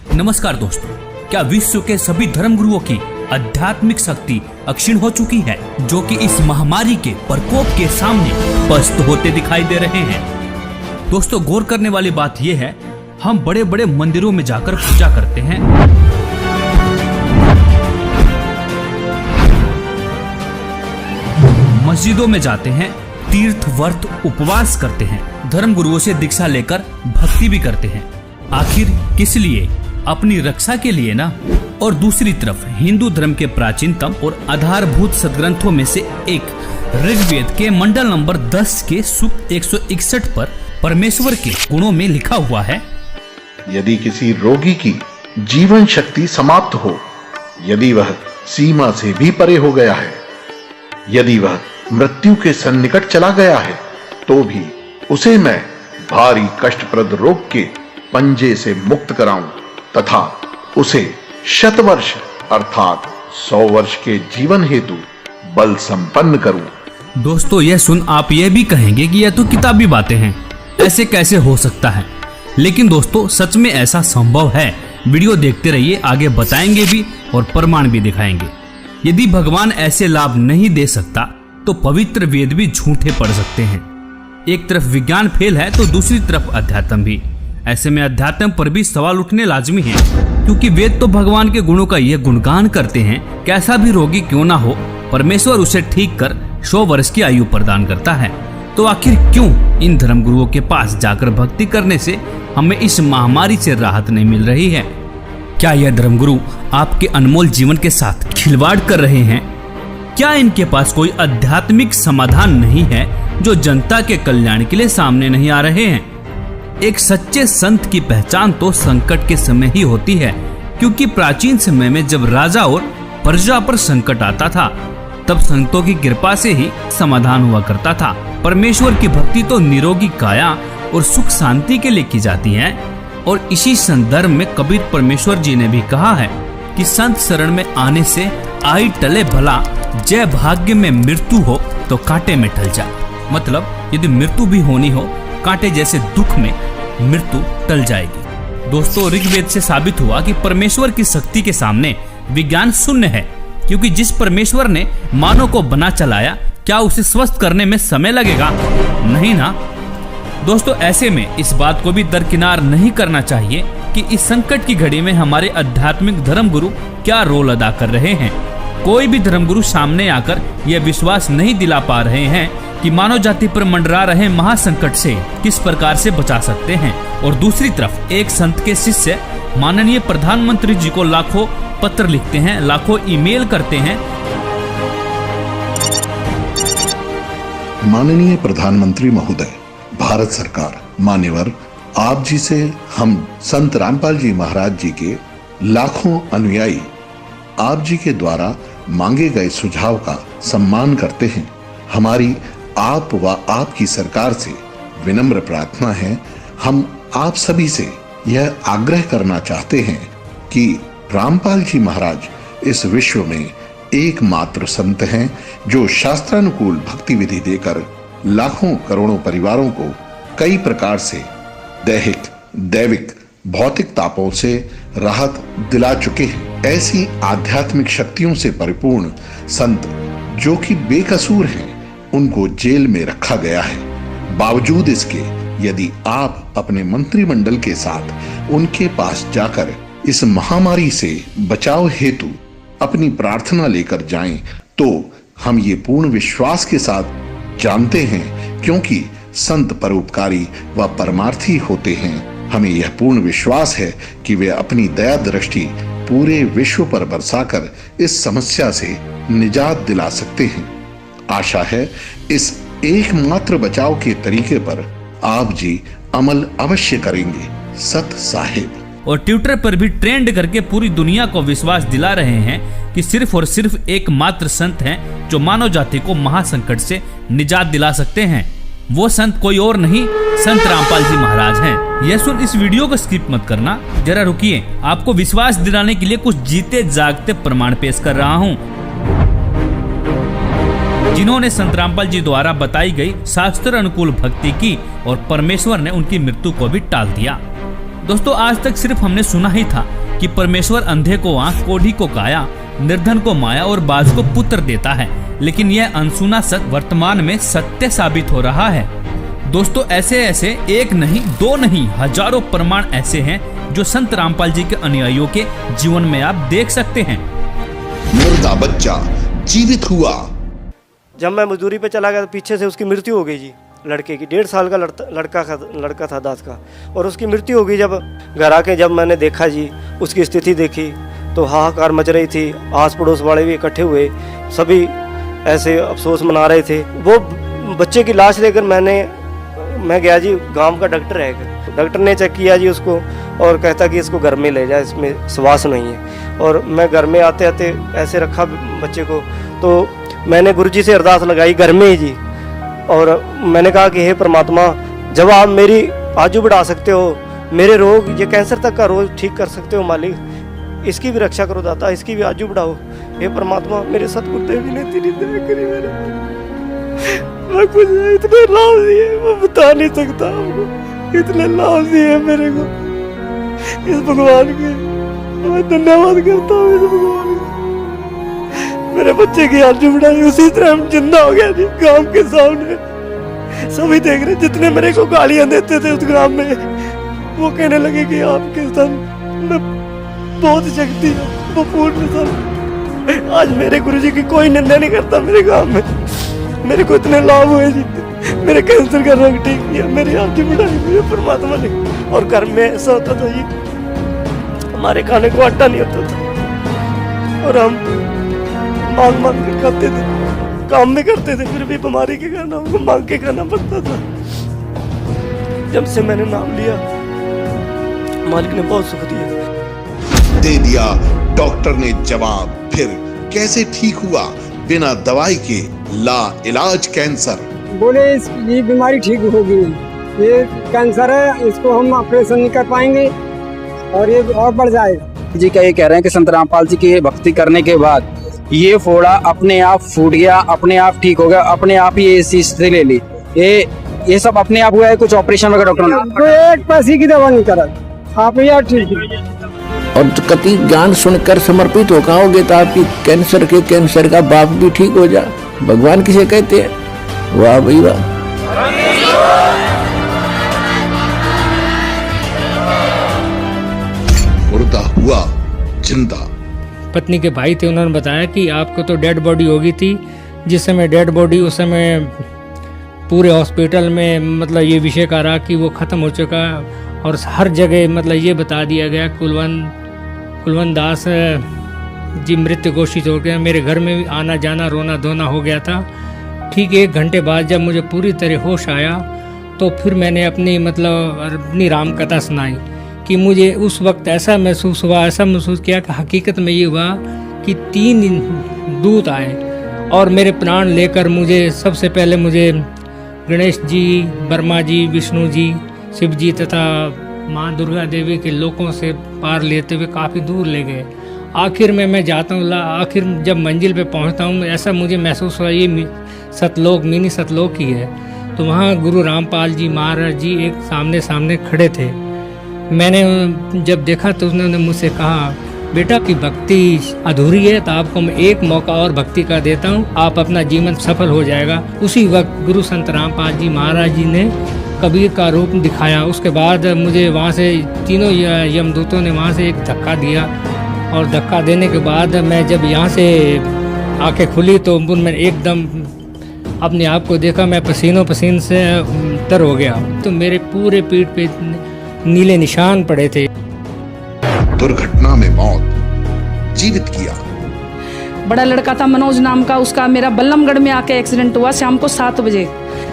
नमस्कार दोस्तों, क्या विश्व के सभी धर्मगुरुओं की आध्यात्मिक शक्ति अक्षीण हो चुकी है, जो कि इस महामारी के प्रकोप के सामने पस्त होते दिखाई दे रहे हैं। दोस्तों, गौर करने वाली बात यह है, हम बड़े बड़े मंदिरों में जाकर पूजा करते हैं, मस्जिदों में जाते हैं, तीर्थ व्रत उपवास करते हैं, धर्मगुरुओं से दीक्षा लेकर भक्ति भी करते हैं। आखिर किस लिए? अपनी रक्षा के लिए ना। और दूसरी तरफ हिंदू धर्म के प्राचीनतम और आधारभूत सदग्रंथों में से एक ऋग्वेद के मंडल नंबर 10 के सूक्त 161 पर परमेश्वर के गुणों में लिखा हुआ है, यदि किसी रोगी की जीवन शक्ति समाप्त हो, यदि वह सीमा से भी परे हो गया है, यदि वह मृत्यु के सन्निकट चला गया है, तो भी उसे मैं भारी कष्टप्रद रोग के पंजे से मुक्त कराऊं तथा उसे शतवर्ष अर्थात 100 वर्ष के जीवन हेतु बल संपन्न करूं। दोस्तों, यह सुन आप यह भी कहेंगे कि यह तो किताबी बातें हैं, ऐसे कैसे हो सकता है? लेकिन दोस्तों, सच में ऐसा संभव है। वीडियो देखते रहिए, आगे बताएंगे भी और प्रमाण भी दिखाएंगे। यदि भगवान ऐसे लाभ नहीं दे सकता तो पवित्र वेद भी झूठे पड़ सकते हैं। एक तरफ विज्ञान फेल है तो दूसरी तरफ अध्यात्म भी। ऐसे में अध्यात्म पर भी सवाल उठने लाजमी है, क्योंकि वेद तो भगवान के गुणों का यह गुणगान करते हैं, कैसा भी रोगी क्यों ना हो, परमेश्वर उसे ठीक कर 100 वर्ष की आयु प्रदान करता है। तो आखिर क्यों इन धर्मगुरुओं के पास जाकर भक्ति करने से हमें इस महामारी से राहत नहीं मिल रही है? क्या यह धर्मगुरु आपके अनमोल जीवन के साथ खिलवाड़ कर रहे हैं? क्या इनके पास कोई आध्यात्मिक समाधान नहीं है जो जनता के कल्याण के लिए सामने नहीं आ रहे हैं? एक सच्चे संत की पहचान तो संकट के समय ही होती है, क्योंकि प्राचीन समय में जब राजा और प्रजा पर संकट आता था, तब संतों की कृपा से ही समाधान हुआ करता था। परमेश्वर की भक्ति तो निरोगी काया और सुख शांति के लिए की जाती है। और इसी संदर्भ में कबीर परमेश्वर जी ने भी कहा है कि संत शरण में आने से आई टले भला, जय भाग्य में मृत्यु हो तो कांटे में टल जा। मतलब यदि मृत्यु भी होनी हो, कांटे जैसे दुख में मृत्यु टल जाएगी। दोस्तों, ऋग्वेद से साबित हुआ कि परमेश्वर की शक्ति के सामने विज्ञान शून्य है, क्योंकि जिस परमेश्वर ने मानव को बना चलाया, क्या उसे स्वस्थ करने में समय लगेगा? नहीं ना। दोस्तों, ऐसे में इस बात को भी दरकिनार नहीं करना चाहिए कि इस संकट की घड़ी में हमारे आध्यात्मिक धर्मगुरु क्या रोल अदा कर रहे हैं। कोई भी धर्मगुरु सामने आकर यह विश्वास नहीं दिला पा रहे हैं कि मानव जाति पर मंडरा रहे महासंकट से किस प्रकार से बचा सकते हैं। और दूसरी तरफ एक संत के शिष्य माननीय प्रधानमंत्री जी को लाखों पत्र लिखते हैं, लाखों ईमेल करते हैं। माननीय प्रधानमंत्री महोदय, भारत सरकार, मान्यवर, आप जी से हम संत रामपाल जी महाराज जी के लाखों अनुयायी आप जी के द्वारा मांगे गए सुझाव का सम्मान करते हैं। हमारी आप व आपकी सरकार से विनम्र प्रार्थना है, हम आप सभी से यह आग्रह करना चाहते हैं कि रामपाल जी महाराज इस विश्व में एकमात्र संत हैं जो शास्त्रानुकूल भक्ति विधि देकर लाखों करोड़ों परिवारों को कई प्रकार से दैहिक, दैविक, भौतिक तापों से राहत दिला चुके हैं। ऐसी आध्यात्मिक शक्तियों से परिपूर्ण संत जो कि बेकसूर हैं, उनको जेल में रखा गया है। बावजूद इसके यदि आप अपने मंत्रिमंडल के साथ उनके पास जाकर इस महामारी से बचाव हेतु अपनी प्रार्थना लेकर जाएं, तो हम ये पूर्ण विश्वास के साथ जानते हैं, क्योंकि संत परोपकारी व परमार्थी होते हैं, हमें यह पूर्ण विश्वास है कि वे अपनी दया दृष्टि पूरे विश्व पर बरसाकर इस समस्या से निजात दिला सकते हैं। आशा है इस एकमात्र बचाव के तरीके पर आप जी अमल अवश्य करेंगे। सत साहिब। और ट्विटर पर भी ट्रेंड करके पूरी दुनिया को विश्वास दिला रहे हैं कि सिर्फ और सिर्फ एकमात्र संत हैं जो मानव जाति को महासंकट से निजात दिला सकते हैं। वो संत कोई और नहीं, संत रामपाल जी महाराज हैं। यह सुन इस वीडियो को स्किप मत करना, जरा रुकिए, आपको विश्वास दिलाने के लिए कुछ जीते जागते प्रमाण पेश कर रहा हूँ, जिन्होंने संत रामपाल जी द्वारा बताई गई शास्त्र अनुकूल भक्ति की और परमेश्वर ने उनकी मृत्यु को भी टाल दिया। दोस्तों आज तक सिर्फ हमने सुना ही था कि परमेश्वर अंधे को आंख, कोढ़ी को काया, निर्धन को माया और बाज को पुत्र देता है, लेकिन यह अनसुना सत्य वर्तमान में सत्य साबित हो रहा है। दोस्तों ऐसे ऐसे एक नहीं, दो नहीं, हजारों प्रमाण ऐसे हैं जो संत रामपाल जी के अनुयायियों के जीवन में आप देख सकते हैं। मुर्दा बच्चा जीवित हुआ। जब मैं मजदूरी पे चला गया तो पीछे से उसकी मृत्यु हो गई जी, लड़के की। 1.5 साल का लड़का था दास का, और उसकी मृत्यु हो गई। जब घर आके जब मैंने देखा जी, उसकी स्थिति देखी तो हाहाकार मच रही थी। आस पड़ोस वाले भी इकट्ठे हुए, सभी ऐसे अफसोस मना रहे थे। वो बच्चे की लाश लेकर मैं गया जी, गांव का डॉक्टर है, डॉक्टर ने चेक किया जी उसको और कहता कि इसको घर में ले जाए, इसमें श्वास नहीं है। और मैं घर में आते आते ऐसे रखा बच्चे को, तो मैंने गुरुजी से अरदास लगाई घर में ही जी, और मैंने कहा कि हे परमात्मा, जब आप मेरी आजू बढ़ा सकते हो, मेरे रोग, ये कैंसर तक का रोग ठीक कर सकते हो मालिक, इसकी भी रक्षा करो दाता, इसकी भी आजू बढ़ाओ। हे परमात्मा, मेरे सतगुरुदेव ने तेरी दया करी, मैं कुछ इतने लाभ दिए मैं बता नहीं सकता आपको, इतने लाभ दिए मेरे को इस भगवान के, मैं धन्यवाद करता हूँ इस भगवान का। मेरे बच्चे की आजू बढ़ाई, उसी तरह हम जिंदा हो गया जी गांव के सामने। सभी देख रहे, जितने मेरे को गालियां देते थे उस गांव में, वो कहने लगे कि आपके सन में बहुत शक्ति है, वो पूर्ण सन। आज मेरे गुरुजी की कोई निंदा नहीं करता मेरे गांव में। मेरे को इतने लाभ हुए जी, मेरे कैंसर का रोग ठीक किया, मेरी आजू बढ़ाई मुझे परमात्मा ने। और घर में ऐसा होता था जी, हमारे खाने को आटा नहीं होता था और हम मांग मांग के खाते थे, काम भी करते थे, फिर भी बीमारी के कारण हमको मांग के खाना पड़ता था। जब से मैंने नाम लिया, मालिक ने बहुत सुख दिया। दे दिया डॉक्टर ने जवाब। फिर कैसे ठीक हुआ बिना दवाई के ला इलाज कैंसर? बोले ये बीमारी ठीक होगी, ये कैंसर है, इसको हम ऑपरेशन नहीं कर पाएंगे और ये और बढ़ जाएगा। जी क्या ये कह रहे हैं कि संत रामपाल जी की भक्ति करने के बाद ये फोड़ा अपने आप फूट गया, अपने आप ठीक हो गया, अपने आप ही इस चीज से ले ली, ये सब अपने आप हुआ है? कुछ ऑपरेशन वगैरह डॉक्टर ने? तो एक पैसे की दवा नहीं करा, आप यार ठीक है। और कति ज्ञान सुनकर समर्पित हो जाओगे तो आपकी कैंसर का बाप भी ठीक हो जा। भगवान किसे कहते हैं? वाह भाई वाह। मुर्दा हुआ जिंदा। पत्नी के भाई थे, उन्होंने बताया कि आपको तो डेड बॉडी हो गई थी। जिस समय डेड बॉडी, उस समय पूरे हॉस्पिटल में मतलब ये विषय का रहा कि वो ख़त्म हो चुका, और हर जगह मतलब ये बता दिया गया कुलवंत दास जी मृत घोषित हो गया। मेरे घर में भी आना जाना, रोना धोना हो गया था। ठीक 1 घंटे बाद जब मुझे पूरी तरह होश आया तो फिर मैंने अपनी राम कथा सुनाई कि मुझे उस वक्त ऐसा महसूस किया कि हकीकत में ये हुआ कि 3 दूत आए और मेरे प्राण लेकर सबसे पहले मुझे गणेश जी, ब्रह्मा जी, विष्णु जी, शिव जी तथा माँ दुर्गा देवी के लोकों से पार लेते हुए काफ़ी दूर ले गए। आखिर में मैं जाता हूँ, आखिर जब मंजिल पे पहुँचता हूँ, ऐसा मुझे महसूस हुआ ये सतलोक, मिनी सतलोक ही है। तो वहाँ गुरु रामपाल जी महाराज जी एक सामने खड़े थे। मैंने जब देखा तो उन्होंने मुझसे कहा, बेटा की भक्ति अधूरी है, तो आपको मैं एक मौका और भक्ति का देता हूँ, आप अपना जीवन सफल हो जाएगा। उसी वक्त गुरु संत रामपाल जी महाराज जी ने कबीर का रूप दिखाया। उसके बाद मुझे वहाँ से तीनों यमदूतों ने वहाँ से एक धक्का दिया, और धक्का देने के बाद मैं जब यहाँ से आंखें खुली तो मैंने एकदम अपने आप को देखा, मैं पसीन से तर हो गया। तो मेरे पूरे पीठ पे नीले निशान पड़े थे। दुर्घटना में मौत, जीवित किया। बड़ा लड़का था मनोज नाम का, उसका मेरा बल्लमगढ़ में आके एक्सीडेंट हुआ शाम को 7 बजे।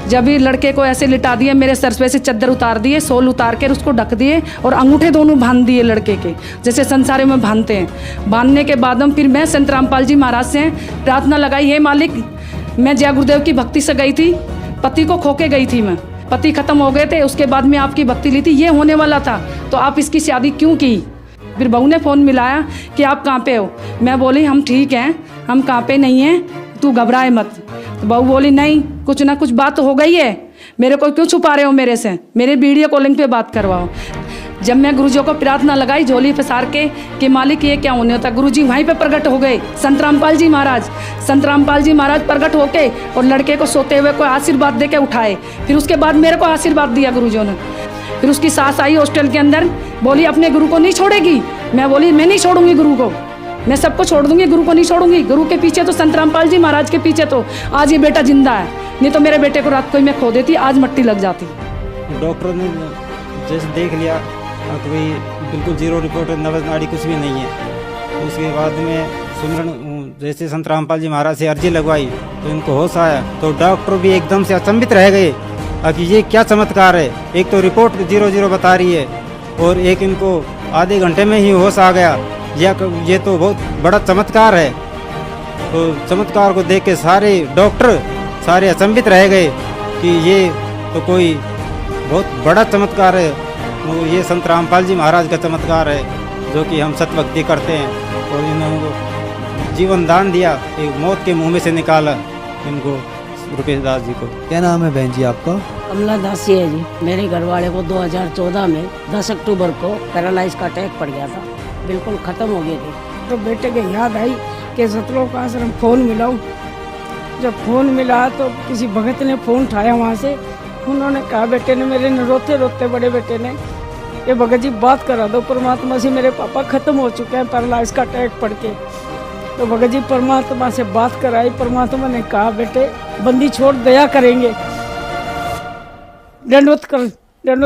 जब ही लड़के को ऐसे लिटा दिए, मेरे सर पे से चद्दर उतार दिए, सोल उतार कर उसको ढक दिए और अंगूठे दोनों बांध दिए लड़के के, जैसे संसारे में बांधते हैं। बांधने के बाद फिर मैं संत रामपाल जी महाराज से प्रार्थना लगाई, हे मालिक, मैं जय गुरुदेव की भक्ति से गई थी, पति को खो के गई थी मैं, पति खत्म हो गए थे, उसके बाद में आपकी भक्ति ली थी, ये होने वाला था, तो आप इसकी शादी क्यों की? फिर बहू ने फ़ोन मिलाया कि आप कहाँ पे हो? मैं बोली हम ठीक हैं, हम कहाँ पे नहीं हैं, तू घबराए मत। तो बहू बोली नहीं, कुछ ना कुछ बात हो गई है, मेरे को क्यों छुपा रहे हो मेरे से, मेरे वीडियो कॉलिंग पे बात करवाओ। जब मैं गुरुजी को प्रार्थना लगाई झोली फसार के कि मालिक ये क्या होने होता, गुरुजी वहीं पे प्रकट हो गए। संत रामपाल जी महाराज प्रकट होके और लड़के को सोते हुए को आशीर्वाद दे के उठाए। फिर उसके बाद मेरे को आशीर्वाद दिया गुरुजियों ने। फिर उसकी सास आई हॉस्टल के अंदर, बोली अपने गुरु को नहीं छोड़ेगी। मैं बोली मैं नहीं छोड़ूंगी गुरु को, मैं सबको छोड़ दूंगी, गुरु को नहीं छोड़ूंगी। गुरु के पीछे तो संत रामपाल जी महाराज के पीछे तो आज ये बेटा जिंदा है, नहीं तो मेरे बेटे को रात को ही मैं खो देती, आज मट्टी लग जाती। डॉक्टरों ने जैसे देख लिया तो भाई बिल्कुल जीरो रिपोर्ट है, नवज नाड़ी कुछ भी नहीं है। उसके बाद में सुमरन जैसे संत रामपाल जी महाराज से अर्जी लगवाई तो इनको होश आया, तो डॉक्टर भी एकदम से अचंभित रह गए कि ये क्या चमत्कार है। एक तो रिपोर्ट 0-0 बता रही है और एक इनको आधे घंटे में ही होश आ गया, ये तो बहुत बड़ा चमत्कार है। तो चमत्कार को देख के सारे डॉक्टर सारे अचंभित रह गए कि ये तो कोई बहुत बड़ा चमत्कार है। तो ये संत रामपाल जी महाराज का चमत्कार है जो कि हम सतभक्ति करते हैं। और इन्होंने जीवन दान दिया, एक मौत के मुंह में से निकाला इनको, रुपेश दास जी को। क्या नाम है बहन जी आपका? कमला दासी है जी। मेरे घर वाले को 2014 में 10 अक्टूबर को पैरालाइज का अटैक पड़ गया था, बिल्कुल ख़त्म हो गए थे। तो बेटे के याद आई कि सतलोक आश्रम फ़ोन मिलाऊं। जब फ़ोन मिला तो किसी भगत ने फ़ोन उठाया वहाँ से, उन्होंने कहा बेटे ने, मेरे ने रोते रोते बड़े बेटे ने, ये भगत जी बात करा दो परमात्मा से, मेरे पापा ख़त्म हो चुके हैं पैरालाइज का अटैक पड़ के। तो भगत जी परमात्मा से बात कराई, परमात्मा ने कहा बेटे बंदी छोड़ दया करेंगे, दंडवत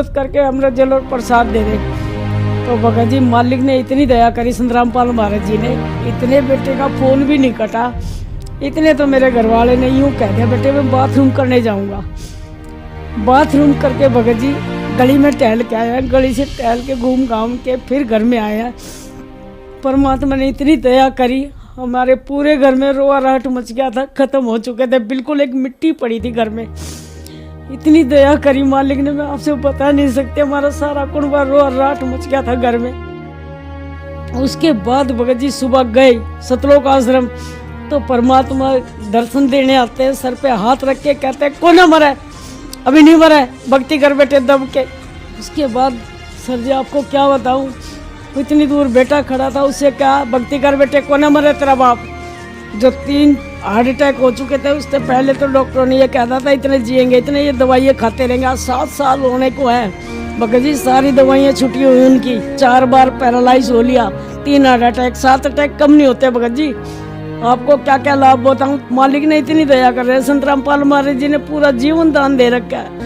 करके अमृत जल और प्रसाद दे दे। तो भगत जी मालिक ने इतनी दया करी, संत रामपाल महाराज जी ने, इतने बेटे का फ़ोन भी नहीं कटा। इतने तो मेरे घर वाले ने यूँ कह दिया बेटे मैं बाथरूम करने जाऊँगा। बाथरूम करके भगत जी गली में टहल के आया, गली से टहल के घूम घाम के फिर घर में आया। परमात्मा ने इतनी दया करी, हमारे पूरे घर में रोआ राहट मच गया था, ख़त्म हो चुके थे, बिल्कुल एक मिट्टी पड़ी थी घर में। इतनी दया करी मालिक ने, मैं आपसे बता नहीं सकते, हमारा सारा कुनबा रोआ राहट मच गया था घर में। उसके बाद भगत जी सुबह गए सतलोक आश्रम, तो परमात्मा दर्शन देने आते हैं, सर पे हाथ रख के कहते हैं कौन मरा है? अभी नहीं मरा है, भक्ति कर बेटे दब के। उसके बाद सर जी आपको क्या बताऊं, इतनी दूर बेटा खड़ा था, उससे क्या भक्ति कर बेटे, कौन मरा है तेरा बाप? जो 3 हार्ट अटैक हो चुके थे उससे पहले तो डॉक्टरों ने ये कहता था इतने जिएंगे, इतने ये दवाइयाँ खाते रहेंगे। आज 7 साल होने को है भगत जी, सारी दवाइयाँ छुट्टी हुई उनकी, 4 बार पैरालाइज हो लिया, 3 हार्ट अटैक, 7 अटैक कम नहीं होते भगत जी। आपको क्या क्या लाभ बताऊं, मालिक ने इतनी दया कर रहे हैं, संत रामपाल महाराज जी ने पूरा जीवन दान दे रखा है।